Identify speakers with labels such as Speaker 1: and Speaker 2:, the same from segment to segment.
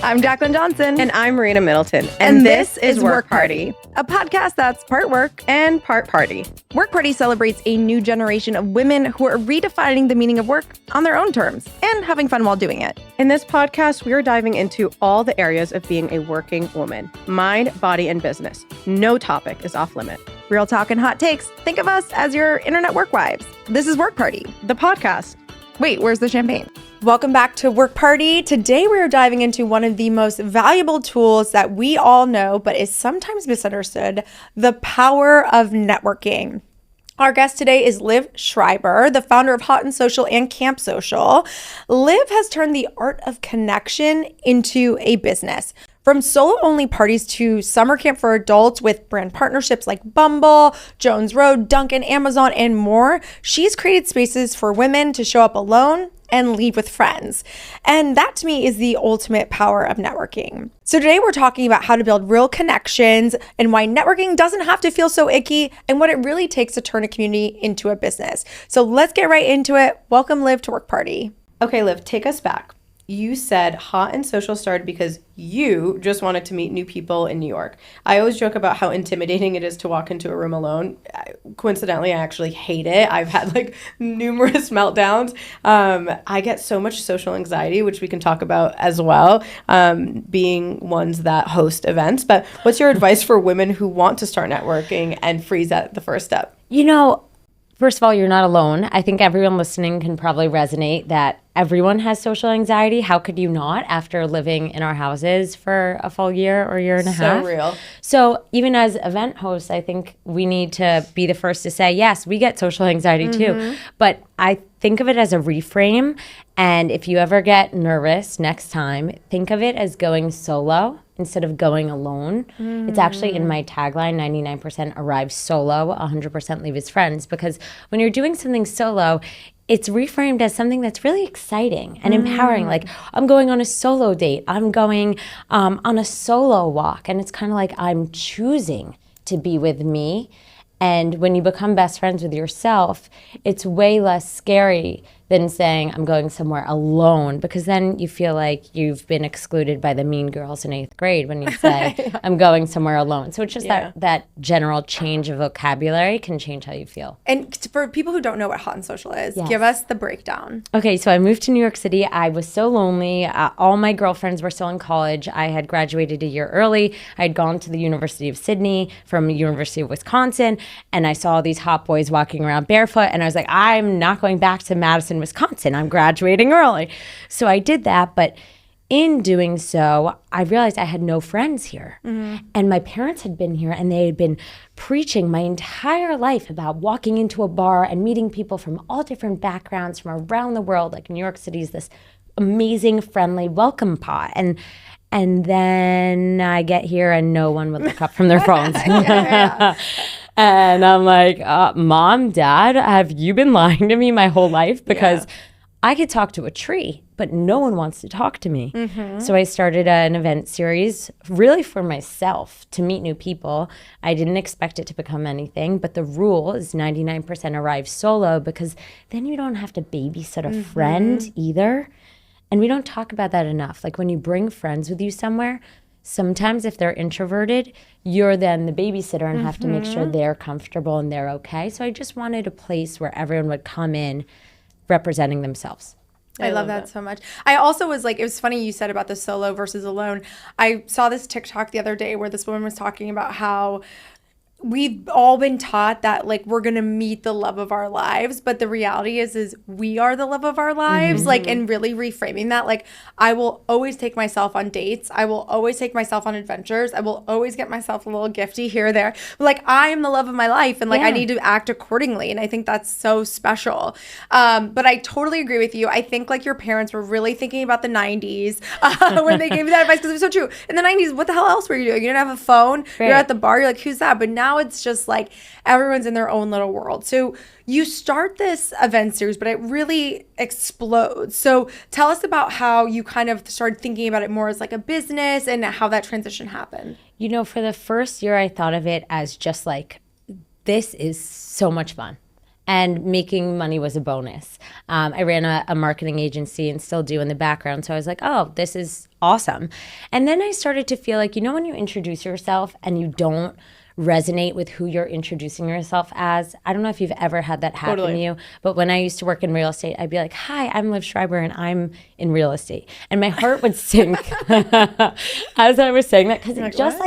Speaker 1: I'm Jaclyn Johnson.
Speaker 2: And I'm Marina Middleton.
Speaker 1: And this is Work Party, a podcast that's part work and part party. Work Party celebrates a new generation of women who are redefining the meaning of work on their own terms and having fun while doing it.
Speaker 2: In this podcast, we are diving into all the areas of being a working woman. Mind, body, and business. No topic is off limit.
Speaker 1: Real talk and hot takes. Think of us as your internet work wives. This is Work Party,
Speaker 2: the podcast.
Speaker 1: Wait, where's the champagne?
Speaker 3: Welcome back to Work Party. Today we are diving into one of the most valuable tools that we all know, but is sometimes misunderstood, the power of networking. Our guest today is Liv Schreiber, the founder of Hot and Social and Camp Social. Liv has turned the art of connection into a business. From solo-only parties to summer camp for adults with brand partnerships like Bumble, Jones Road, Dunkin', Amazon, and more, she's created spaces for women to show up alone and leave with friends. And that to me is the ultimate power of networking. So today we're talking about how to build real connections and why networking doesn't have to feel so icky and what it really takes to turn a community into a business. So let's get right into it. Welcome, Liv, to Work Party.
Speaker 2: Okay, Liv, take us back. You said Hot and Social started because you just wanted to meet new people in New York. I always joke about how intimidating it is to walk into a room alone. Coincidentally, I actually hate it. I've had like numerous meltdowns. I get so much social anxiety, which we can talk about as well, being ones that host events. But what's your advice for women who want to start networking and freeze at the first step?
Speaker 4: You know, first of all, you're not alone. I think everyone listening can probably resonate that everyone has social anxiety. How could you not after living in our houses for a full year or year and a half?
Speaker 2: So real.
Speaker 4: So even as event hosts, I think we need to be the first to say, yes, we get social anxiety too. But I think of it as a reframe. And if you ever get nervous next time, think of it as going solo instead of going alone. It's actually in my tagline, 99% arrive solo, 100% leave his friends. Because when you're doing something solo, it's reframed as something that's really exciting and empowering. Like, I'm going on a solo date. I'm going on a solo walk. And it's kind of like I'm choosing to be with me. And when you become best friends with yourself, it's way less scary than saying I'm going somewhere alone, because then you feel like you've been excluded by the mean girls in 8th grade when you say I'm going somewhere alone. So it's just that general change of vocabulary can change how you feel.
Speaker 3: And for people who don't know what Hot and Social is, give us the breakdown.
Speaker 4: Okay, so I moved to New York City. I was so lonely. All my girlfriends were still in college. I had graduated a year early. I had gone to the University of Sydney from the University of Wisconsin, and I saw these hot boys walking around barefoot, and I was like, I'm not going back to Madison, Wisconsin. I'm graduating early. So I did that, but in doing so, I realized I had no friends here. And my parents had been here and they had been preaching my entire life about walking into a bar and meeting people from all different backgrounds from around the world. Like, New York City is this amazing, friendly melting pot. And then I get here and no one would look up from their phones. And I'm like, Mom, Dad, have you been lying to me my whole life? Because I could talk to a tree, but no one wants to talk to me. So I started an event series really for myself to meet new people. I didn't expect it to become anything, but the rule is 99% arrive solo, because then you don't have to babysit a friend either. And we don't talk about that enough. Like, when you bring friends with you somewhere, sometimes if they're introverted, you're then the babysitter and have to make sure they're comfortable and they're okay. So I just wanted a place where everyone would come in representing themselves.
Speaker 3: I love that so much. I also was like, it was funny you said about the solo versus alone. I saw this TikTok the other day where this woman was talking about how we've all been taught that, like, we're going to meet the love of our lives, but the reality is we are the love of our lives. Like, and really reframing that, like, I will always take myself on dates. I will always take myself on adventures. I will always get myself a little gifty here or there. But, like, I am the love of my life, and like, I need to act accordingly. And I think that's so special. But I totally agree with you. I think, like, your parents were really thinking about the 90s when they gave you that advice, because it was so true. In the 90s, what the hell else were you doing? You didn't have a phone. Right. You're at the bar. You're like, who's that? But now it's just like everyone's in their own little world. So you start this event series, but it really explodes. So tell us about how you kind of started thinking about it more as like a business and how that transition happened.
Speaker 4: You know, for the first year, I thought of it as just like, this is so much fun. and making money was a bonus. I ran a marketing agency and still do in the background. So I was like, oh, this is awesome. And then I started to feel like, when you introduce yourself and you don't resonate with who you're introducing yourself as. I don't know if you've ever had that happen to you, but when I used to work in real estate, I'd be like, hi, I'm Liv Schreiber and I'm in real estate. And my heart would sink as I was saying that because it just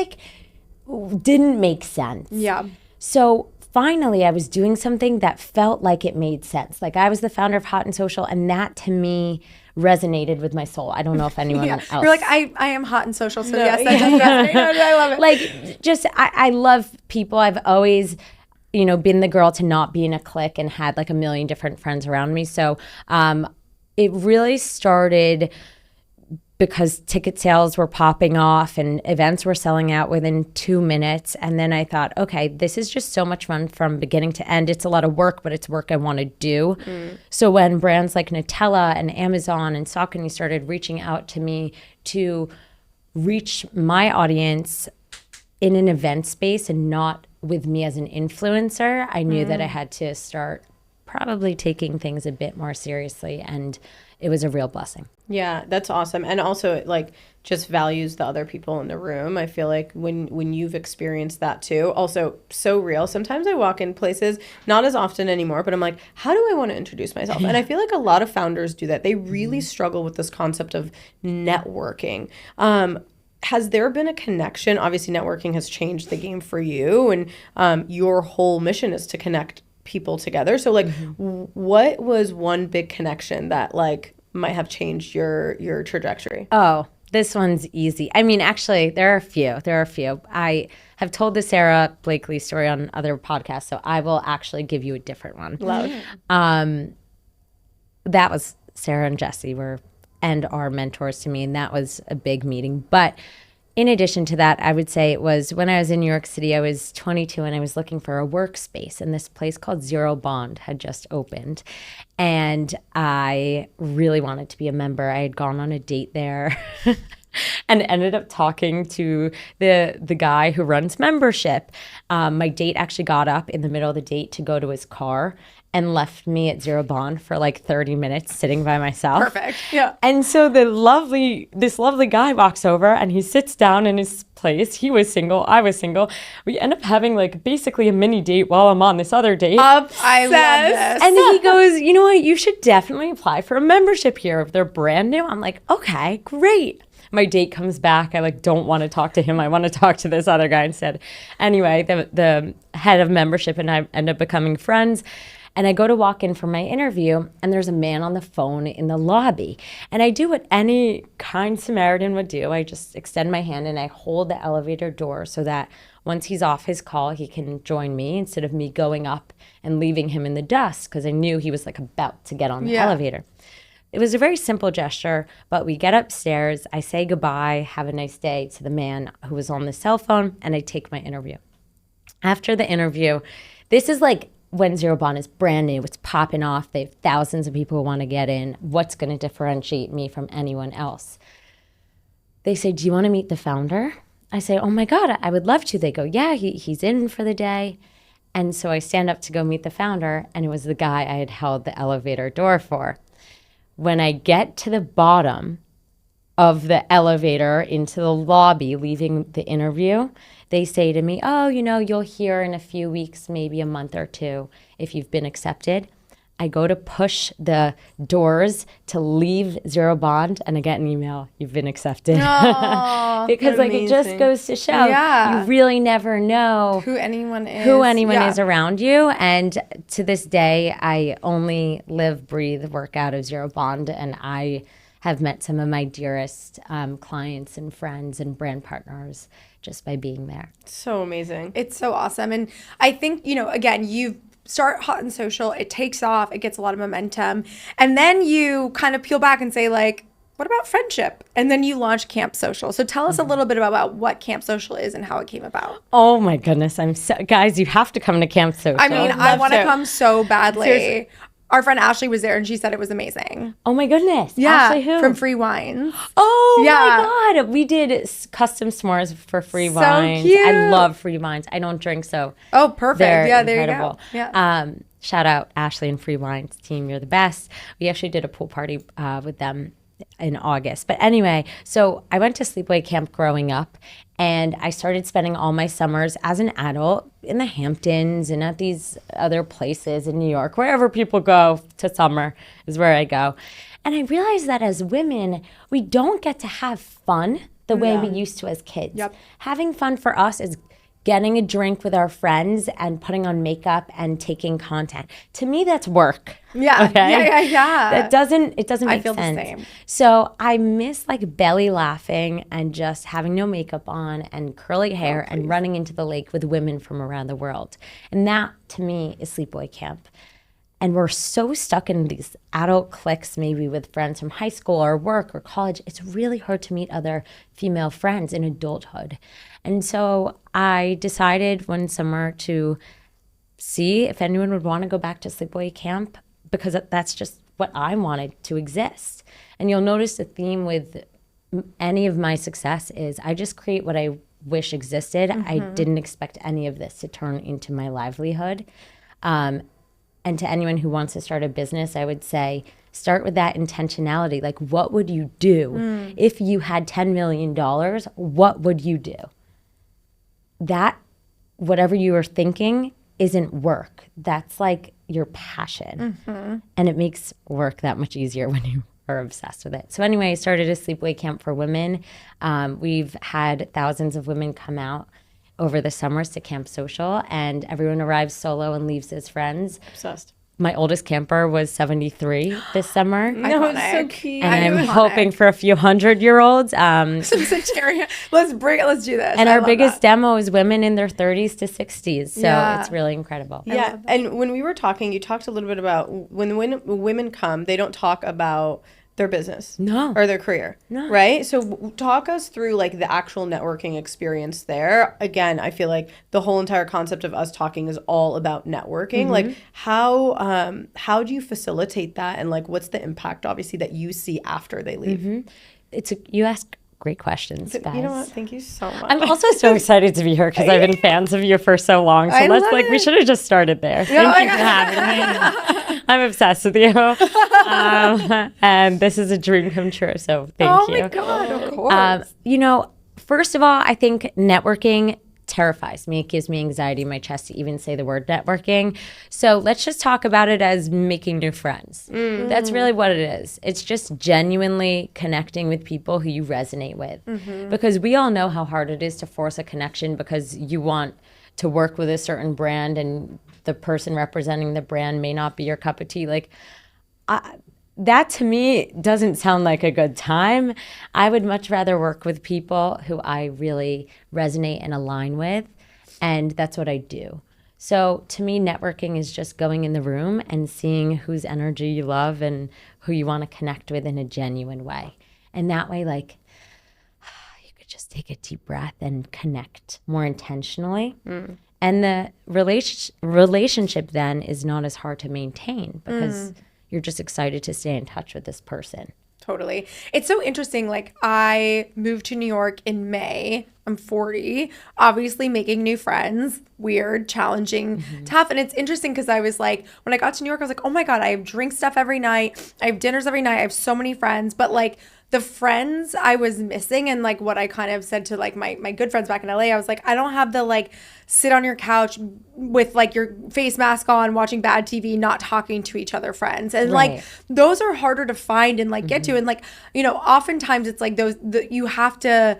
Speaker 4: didn't make sense.
Speaker 3: Yeah.
Speaker 4: So finally, I was doing something that felt like it made sense. Like I was the founder of Hot and Social, and that to me resonated with my soul. I don't know if anyone else.
Speaker 3: You're like, I am hot and social, so yes, that does resonate. I love it.
Speaker 4: Like, just I love people. I've always, been the girl to not be in a clique and had like a million different friends around me. So it really started because ticket sales were popping off and events were selling out within 2 minutes. And then I thought, okay, this is just so much fun from beginning to end. It's a lot of work, but it's work I want to do. So when brands like Nutella and Amazon and Saucony started reaching out to me to reach my audience in an event space and not with me as an influencer, I knew that I had to start probably taking things a bit more seriously, and it was a real blessing.
Speaker 2: Yeah, that's awesome. And also it like just values the other people in the room. I feel like when you've experienced that too, also so real. Sometimes I walk in places, not as often anymore, but I'm like, how do I want to introduce myself? And I feel like a lot of founders do that. They really struggle with this concept of networking. Has there been a connection? Obviously, networking has changed the game for you, and your whole mission is to connect people together. So like, what was one big connection that like might have changed your trajectory?
Speaker 4: Oh, this one's easy. I mean, actually, there are a few. I have told the Sarah Blakely story on other podcasts, so I will actually give you a different one.
Speaker 2: Love.
Speaker 4: That was Sarah and Jesse and are mentors to me, and that was a big meeting. But in addition to that, I would say it was when I was in New York City, I was 22 and I was looking for a workspace, and this place called Zero Bond had just opened, and I really wanted to be a member. I had gone on a date there and ended up talking to the guy who runs membership. My date actually got up in the middle of the date to go to his car and left me at Zero Bond for like 30 minutes sitting by myself.
Speaker 3: Perfect. Yeah.
Speaker 4: And so this lovely guy walks over and he sits down in his place. He was single. I was single. We end up having like basically a mini date while I'm on this other date.
Speaker 3: I love this.
Speaker 4: And he goes, you know what? You should definitely apply for a membership here if they're brand new. I'm like, okay, great. My date comes back. I like don't want to talk to him. I want to talk to this other guy instead. Anyway, the head of membership and I end up becoming friends. And I go to walk in for my interview, and there's a man on the phone in the lobby. And I do what any kind Samaritan would do. I just extend my hand and I hold the elevator door so that once he's off his call, he can join me instead of me going up and leaving him in the dust, because I knew he was like about to get on the elevator. It was a very simple gesture, but we get upstairs. I say goodbye, have a nice day to the man who was on the cell phone, and I take my interview. After the interview, this is like when Zero Bond is brand new, it's popping off. They have thousands of people who want to get in. What's going to differentiate me from anyone else? They say, do you want to meet the founder? I say, oh my God, I would love to. They go, yeah, he's in for the day. And so I stand up to go meet the founder, and it was the guy I had held the elevator door for. When I get to the bottom of the elevator into the lobby, leaving the interview, they say to me, oh, you'll hear in a few weeks, maybe a month or two, if you've been accepted. I go to push the doors to leave Zero Bond, and I get an email, you've been accepted.
Speaker 3: Oh,
Speaker 4: because it just goes to show you really never know
Speaker 3: who anyone is
Speaker 4: around you. And to this day, I only live, breathe, work out of Zero Bond, and I have met some of my dearest clients and friends and brand partners just by being there.
Speaker 2: So amazing.
Speaker 3: It's so awesome. And I think, again, you start Hot and Social, it takes off, it gets a lot of momentum. And then you kind of peel back and say, like, what about friendship? And then you launch Camp Social. So tell us a little bit about what Camp Social is and how it came about.
Speaker 4: Oh my goodness. Guys, you have to come to Camp Social.
Speaker 3: I mean, I want to
Speaker 2: to.
Speaker 3: come so badly.
Speaker 2: Seriously.
Speaker 3: Our friend Ashley was there and she said it was amazing.
Speaker 4: Oh my goodness.
Speaker 3: Yeah.
Speaker 4: Ashley who?
Speaker 3: From Free Wines.
Speaker 4: Oh
Speaker 3: Yeah.
Speaker 4: my God. We did custom s'mores for Free
Speaker 3: So
Speaker 4: Wines.
Speaker 3: cute.
Speaker 4: I love Free Wines. I don't drink, so
Speaker 3: Oh, perfect.
Speaker 4: they're
Speaker 3: Yeah, there
Speaker 4: incredible.
Speaker 3: you go. Yeah.
Speaker 4: Shout out Ashley and Free Wines team. You're the best. We actually did a pool party with them in August. But anyway, so I went to sleepaway camp growing up, and I started spending all my summers as an adult in the Hamptons and at these other places in New York. Wherever people go to summer is where I go. And I realized that as women, we don't get to have fun the way we used to as kids.
Speaker 3: Yep.
Speaker 4: Having fun for us is getting a drink with our friends and putting on makeup and taking content. To me, that's work.
Speaker 3: Yeah.
Speaker 4: Okay?
Speaker 3: Yeah.
Speaker 4: It doesn't make
Speaker 3: I feel
Speaker 4: sense.
Speaker 3: the same.
Speaker 4: So I miss like belly laughing and just having no makeup on and curly hair and running into the lake with women from around the world. And that to me is sleepaway camp. And we're so stuck in these adult cliques, maybe with friends from high school or work or college. It's really hard to meet other female friends in adulthood. And so I decided one summer to see if anyone would want to go back to sleepaway camp, because that's just what I wanted to exist. And you'll notice the theme with any of my success is I just create what I wish existed. I didn't expect any of this to turn into my livelihood. And to anyone who wants to start a business, I would say start with that intentionality. Like, what would you do if you had $10 million? What would you do? That, whatever you are thinking, isn't work. That's like your passion. And it makes work that much easier when you are obsessed with it. So anyway, I started a sleepaway camp for women. We've had thousands of women come out over the summers to Camp Social, and everyone arrives solo and leaves as friends.
Speaker 2: Obsessed.
Speaker 4: My oldest camper was 73 this summer.
Speaker 2: No, it's so cute.
Speaker 4: And I'm hoping for a few 100-year-olds.
Speaker 3: Let's do this.
Speaker 4: And our biggest demo is women in their 30s to 60s. So it's really incredible.
Speaker 2: Yeah. And when we were talking, you talked a little bit about when women come, they don't talk about their business or their career, right? So talk us through like the actual networking experience there. Again, I feel like the whole entire concept of us talking is all about networking. Like how do you facilitate that, and like what's the impact obviously that you see after they leave?
Speaker 4: You ask great questions, guys.
Speaker 2: You know what? Thank you so much.
Speaker 4: I'm also so excited to be here because I've been fans of you for so long. So we should have just started there. Thank you for having me. I'm obsessed with you. And this is a dream come true. So thank you.
Speaker 3: Oh my God, of course.
Speaker 4: First of all, I think networking terrifies me. It gives me anxiety in my chest to even say the word networking. So let's just talk about it as making new friends. That's really what it is. It's just genuinely connecting with people who you resonate with. Because we all know how hard it is to force a connection because you want to work with a certain brand and the person representing the brand may not be your cup of tea. Like, that to me doesn't sound like a good time. I would much rather work with people who I really resonate and align with, and that's what I do. So to me, networking is just going in the room and seeing whose energy you love and who you want to connect with in a genuine way. And that way, like, you could just take a deep breath and connect more intentionally. And the relationship then is not as hard to maintain because you're just excited to stay in touch with this person.
Speaker 3: Totally. It's so interesting. Like, I moved to New York in May. I'm 40, obviously making new friends, weird, challenging, tough. And it's interesting because I was like, when I got to New York, I was like, oh my God, I have drink stuff every night. I have dinners every night. I have so many friends. But like the friends I was missing, and like what I kind of said to like my good friends back in LA, I was like, I don't have the like sit on your couch with like your face mask on, watching bad TV, not talking to each other friends. And like those are harder to find and like get to. And like, oftentimes it's like you have to,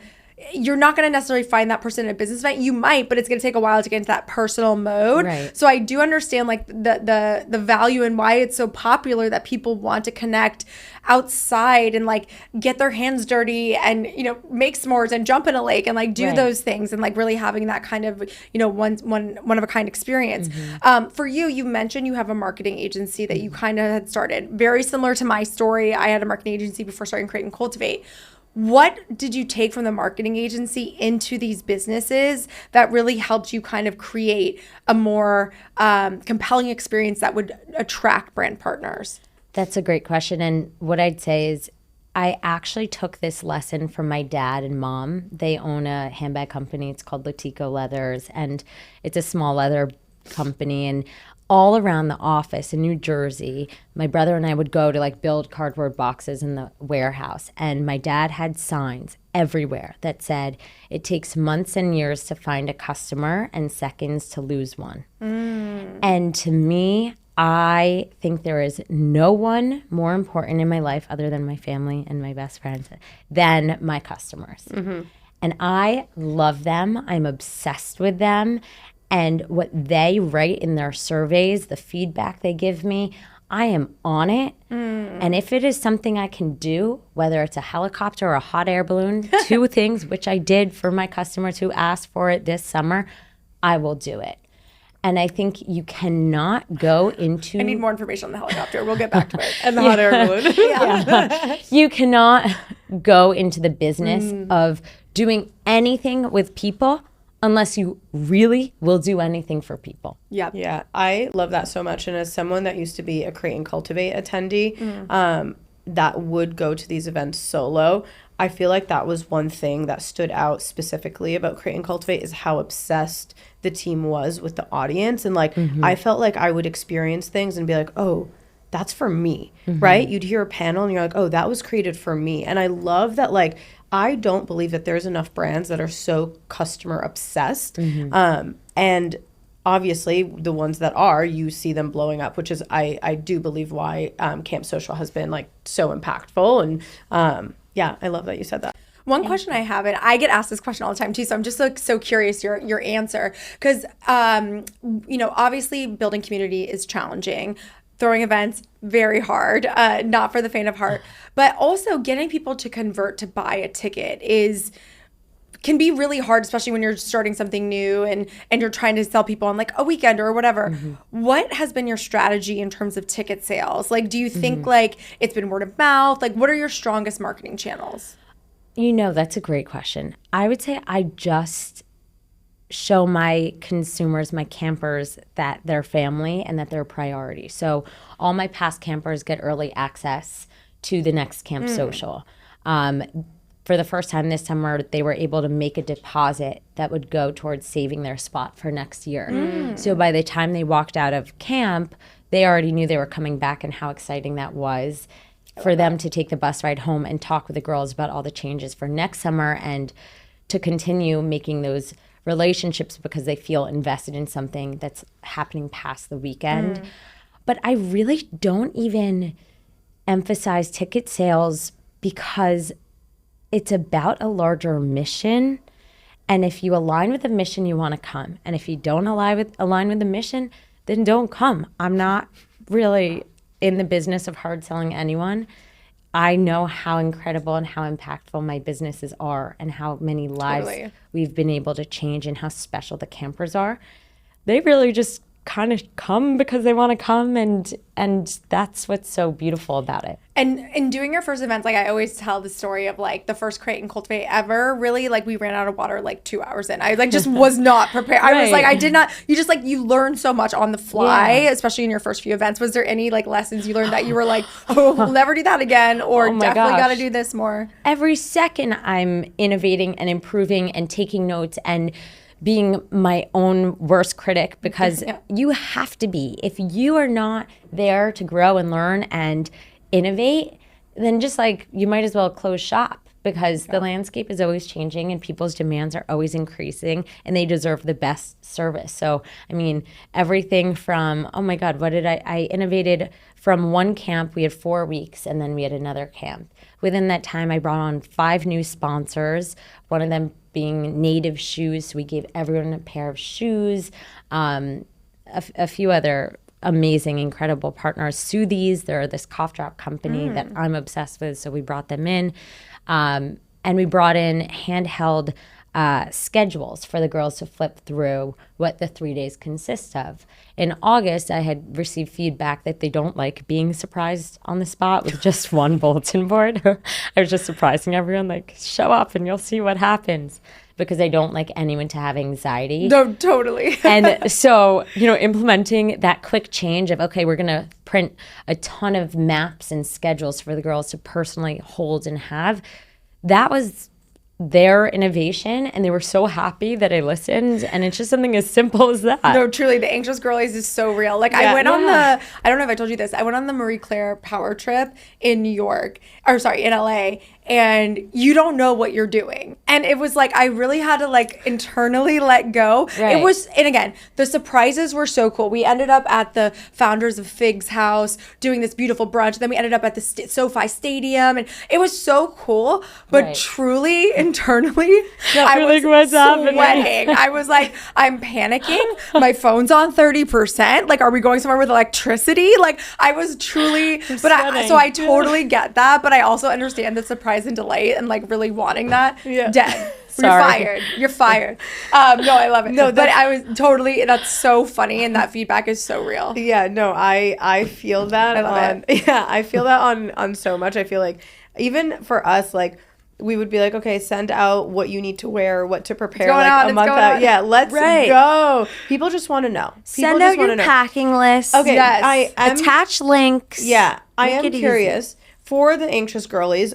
Speaker 3: you're not going to necessarily find that person at a business event. You might, but it's going to take a while to get into that personal mode.
Speaker 4: Right.
Speaker 3: So I do understand like the value and why it's so popular that people want to connect outside and like get their hands dirty and, make s'mores and jump in a lake and like do those things and like really having that kind of, one of a kind experience. For you mentioned you have a marketing agency that you kind of had started. Very similar to my story. I had a marketing agency before starting Crave and Cultivate. What did you take from the marketing agency into these businesses that really helped you kind of create a more compelling experience that would attract brand partners?
Speaker 4: That's a great question. And what I'd say is I actually took this lesson from my dad and mom. They own a handbag company. It's called Latico Leathers, and it's a small leather company. And all around the office in New Jersey, my brother and I would go to like build cardboard boxes in the warehouse. And my dad had signs everywhere that said, it takes months and years to find a customer and seconds to lose one. And to me, I think there is no one more important in my life other than my family and my best friends than my customers. And I love them. I'm obsessed with them. And what they write in their surveys, the feedback they give me, I am on it. And if it is something I can do, whether it's a helicopter or a hot air balloon, two things which I did for my customers who asked for it this summer, I will do it. And I think you cannot go into...
Speaker 3: I need more information on the helicopter. We'll get back to it.
Speaker 2: And the hot air balloon.
Speaker 4: You cannot go into the business of doing anything with people unless you really will do anything for people.
Speaker 2: Yeah, I love that so much. And as someone that used to be a Create and Cultivate attendee, that would go to these events solo, I feel like that was one thing that stood out specifically about Create and Cultivate is how obsessed the team was with the audience. And like, I felt like I would experience things and be like, oh, that's for me, right? You'd hear a panel and you're like, oh, that was created for me. And I love that, like, I don't believe that there's enough brands that are so customer obsessed. And obviously the ones that are, you see them blowing up, which is, I do believe why Camp Social has been like so impactful. And yeah, I love that you said that.
Speaker 3: One question I have, and I get asked this question all the time too, so I'm just like so curious your answer, because you know, obviously building community is challenging. Throwing events, very hard, not for the faint of heart. But also getting people to convert to buy a ticket can be really hard, especially when you're starting something new and you're trying to sell people on like a weekend or whatever. What has been your strategy in terms of ticket sales? Like, do you think like it's been word of mouth? Like, what are your strongest marketing channels?
Speaker 4: You know, that's a great question. I would say I just show my consumers, my campers, that they're family and that they're a priority. So all my past campers get early access to the next Camp Social. For the first time this summer, they were able to make a deposit that would go towards saving their spot for next year. So by the time they walked out of camp, they already knew they were coming back and how exciting that was for them to take the bus ride home and talk with the girls about all the changes for next summer and to continue making those relationships because they feel invested in something that's happening past the weekend. But I really don't even emphasize ticket sales because it's about a larger mission. And if you align with the mission, you want to come. And if you don't align with the mission, then don't come. I'm not really in the business of hard selling anyone. I know how incredible and how impactful my businesses are and how many lives we've been able to change and how special the campers are. They really just kind of come because they want to come, and that's what's so beautiful about it.
Speaker 3: And in doing your first events, like I always tell the story of like the first Create and Cultivate ever, really like we ran out of water like 2 hours in. I like just was not prepared. I was like, I did not, you just like, you learn so much on the fly, especially in your first few events. Was there any like lessons you learned that you were like, oh, we'll never do that again, or definitely got to do this more? Every
Speaker 4: second I'm innovating and improving and taking notes and being my own worst critic because you have to be. If you are not there to grow and learn and innovate, then just like you might as well close shop because the landscape is always changing and people's demands are always increasing and they deserve the best service. So, I mean, everything from, oh my God, what did I innovated from one camp, we had 4 weeks and then we had another camp. Within that time, I brought on 5 new sponsors, one of them being Native Shoes. So we gave everyone a pair of shoes, a few other amazing, incredible partners. Soothies, they're this cough drop company that I'm obsessed with. So we brought them in. And we brought in handheld schedules for the girls to flip through what the 3 days consist of. In August, I had received feedback that they don't like being surprised on the spot with just one bulletin board. I was just surprising everyone, like, show up and you'll see what happens, because I don't like anyone to have anxiety.
Speaker 3: No, totally.
Speaker 4: And so, you know, implementing that quick change of, okay, we're going to print a ton of maps and schedules for the girls to personally hold and have, that was their innovation, and they were so happy that I listened. And it's just something as simple as that.
Speaker 3: No, truly, the Anxious Girlies is so real. Like I went on I don't know if I told you this, I went on the Marie Claire power trip in New York, or sorry, in LA, and you don't know what you're doing. And it was like, I really had to like internally let go.
Speaker 4: Right.
Speaker 3: It was, and again, the surprises were so cool. We ended up at the founders of Fig's house doing this beautiful brunch. Then we ended up at the SoFi Stadium, and it was so cool. But truly, internally, I was
Speaker 4: like, what's happening?
Speaker 3: sweating. I was like, I'm panicking. My phone's on 30%. Like, are we going somewhere with electricity? Like, I was truly, so I totally get that. But I also understand the surprise and delight and like really wanting that. Dead. You're fired. No, I love it. No, but I was totally, that's so funny, and that feedback is so real.
Speaker 2: Yeah, no, I feel that.
Speaker 3: I love
Speaker 2: it. Yeah, I feel that on so much. I feel like even for us, like, we would be like, okay, send out what you need to wear, what to prepare, like a month out. Yeah, let's go. People just want to know.
Speaker 4: Send out your packing list.
Speaker 2: Okay, yes.
Speaker 4: Attach links.
Speaker 2: Yeah, I am curious for the Anxious Girlies.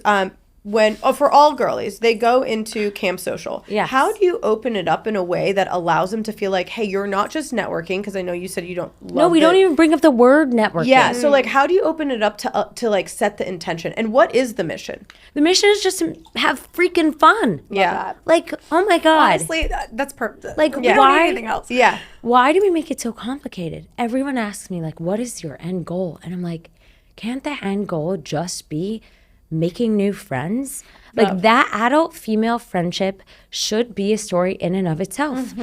Speaker 2: For all girlies, they go into Camp Social.
Speaker 4: Yes.
Speaker 2: How do you open it up in a way that allows them to feel like, hey, you're not just networking? Because I know you said you don't love
Speaker 4: No, we don't even bring up the word networking.
Speaker 2: Yeah, so like, how do you open it up to like set the intention? And what is the mission?
Speaker 4: The mission is just to have freaking fun.
Speaker 2: Yeah.
Speaker 4: Like, oh my God.
Speaker 3: Honestly, that's perfect.
Speaker 4: Like,
Speaker 3: we don't need anything else.
Speaker 2: Yeah.
Speaker 4: Why do we make it so complicated? Everyone asks me, like, what is your end goal? And I'm like, can't the end goal just be making new friends? Like, that adult female friendship should be a story in and of itself.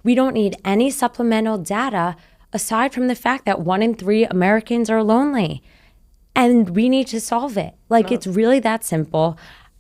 Speaker 4: We don't need any supplemental data aside from the fact that 1 in 3 Americans are lonely, and we need to solve it. Like, it's really that simple.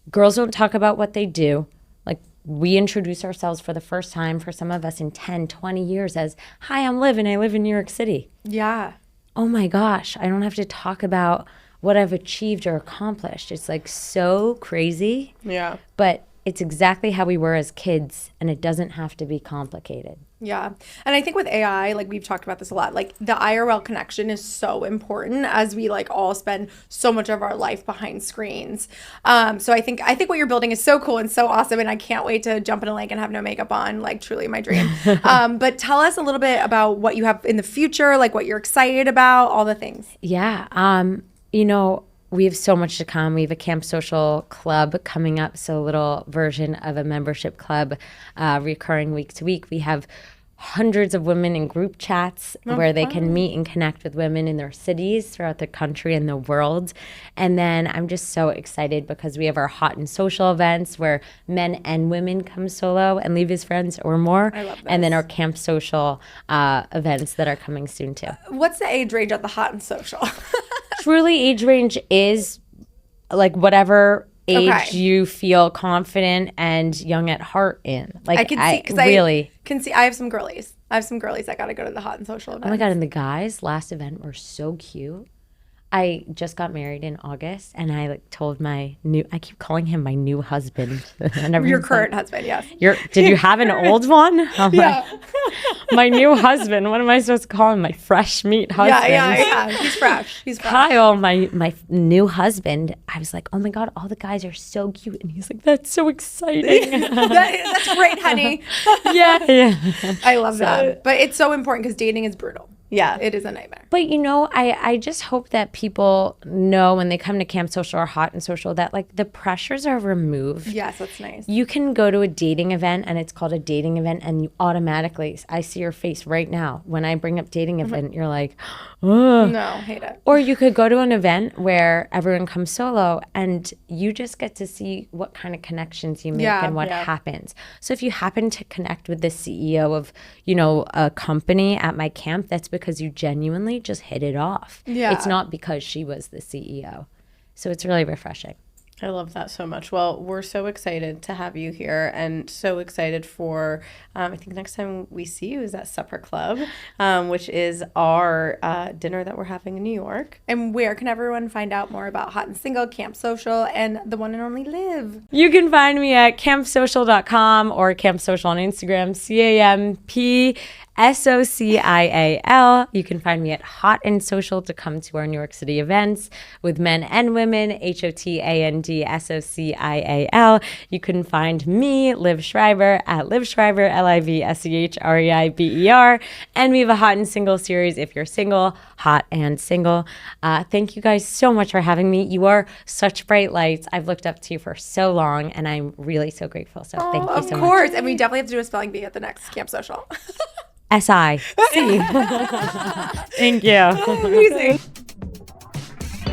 Speaker 4: Girls don't talk about what they do. Like, we introduce ourselves for the first time for some of us in 10, 20 years as, hi, I'm Liv and I live in New York City.
Speaker 3: Yeah.
Speaker 4: Oh my gosh, I don't have to talk about what I've achieved or accomplished. It's like so crazy.
Speaker 2: Yeah.
Speaker 4: But it's exactly how we were as kids, and it doesn't have to be complicated.
Speaker 3: Yeah. And I think with AI, like we've talked about this a lot, like the IRL connection is so important as we like all spend so much of our life behind screens. So I think what you're building is so cool and so awesome, and I can't wait to jump in a lake and have no makeup on, like truly my dream. But tell us a little bit about what you have in the future, like what you're excited about, all the things.
Speaker 4: Yeah. You know, we have so much to come. We have a Camp Social club coming up, so a little version of a membership club recurring week to week. We have hundreds of women in group chats where they can meet and connect with women in their cities throughout the country and the world. And then I'm just so excited because we have our hot and social events where men and women come solo and leave as friends or more.
Speaker 3: I love this.
Speaker 4: And then our Camp Social events that are coming soon too.
Speaker 3: What's the age range at the hot and social?
Speaker 4: Truly, age range is like whatever age you feel confident and young at heart in. Like,
Speaker 3: I can see, because
Speaker 4: really
Speaker 3: I can see, I have some girlies. that got to go to the hot and social event.
Speaker 4: Oh my God, and the guys last event were so cute. I just got married in August, and I like told I keep calling him my new husband.
Speaker 3: Your current husband, yes.
Speaker 4: Did you have an old one? I'm like, my new husband. What am I supposed to call him? My fresh meat husband.
Speaker 3: Yeah. He's fresh.
Speaker 4: Kyle, my new husband. I was like, oh my God, all the guys are so cute. And he's like, that's so exciting.
Speaker 3: That's great, honey.
Speaker 4: Yeah.
Speaker 3: I love that. But it's so important because dating is brutal.
Speaker 2: Yeah.
Speaker 3: It is a nightmare.
Speaker 4: But, you know, I just hope that people know when they come to Camp Social or Hot and Social that, like, the pressures are removed.
Speaker 3: Yes, that's nice.
Speaker 4: You can go to a dating event, and it's called a dating event, and you automatically, I see your face right now. When I bring up dating event, you're like, ugh.
Speaker 3: No, hate it.
Speaker 4: Or you could go to an event where everyone comes solo, and you just get to see what kind of connections you make and what happens. So if you happen to connect with the CEO of, you know, a company at my camp, that's because you genuinely just hit it off.
Speaker 3: Yeah.
Speaker 4: It's not because she was the CEO. So it's really refreshing.
Speaker 2: I love that so much. Well, we're so excited to have you here and so excited for, I think next time we see you is at Supper Club, which is our dinner that we're having in New York.
Speaker 3: And where can everyone find out more about Hot and Single, Camp Social, and the one and only Liv?
Speaker 4: You can find me at campsocial.com or Camp Social on Instagram, CAMP SOCIAL. You can find me at Hot and Social to come to our New York City events with men and women, HOTANDSOCIAL. You can find me, Liv Schreiber, at Liv Schreiber, LIVSCHREIBER. And we have a Hot and Single series if you're single, hot and single. Thank you guys so much for having me. You are such bright lights. I've looked up to you for so long, and I'm really so grateful. So thank you so much.
Speaker 3: Of course. And we definitely have to do a spelling bee at the next Camp Social.
Speaker 4: SIC. Thank you.
Speaker 3: Amazing.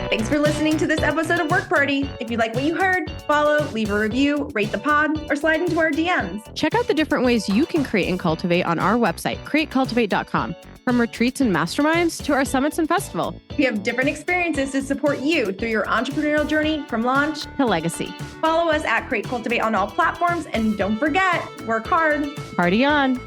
Speaker 1: Thanks for listening to this episode of Work Party. If you like what you heard, follow, leave a review, rate the pod, or slide into our DMs.
Speaker 5: Check out the different ways you can create and cultivate on our website, createcultivate.com. From retreats and masterminds to our summits and festival.
Speaker 1: We have different experiences to support you through your entrepreneurial journey from launch
Speaker 5: to legacy.
Speaker 1: Follow us at Create Cultivate on all platforms, and don't forget, work hard.
Speaker 5: Party on.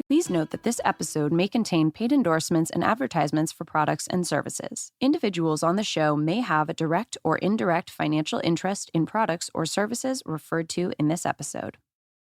Speaker 6: Please note that this episode may contain paid endorsements and advertisements for products and services. Individuals on the show may have a direct or indirect financial interest in products or services referred to in this episode.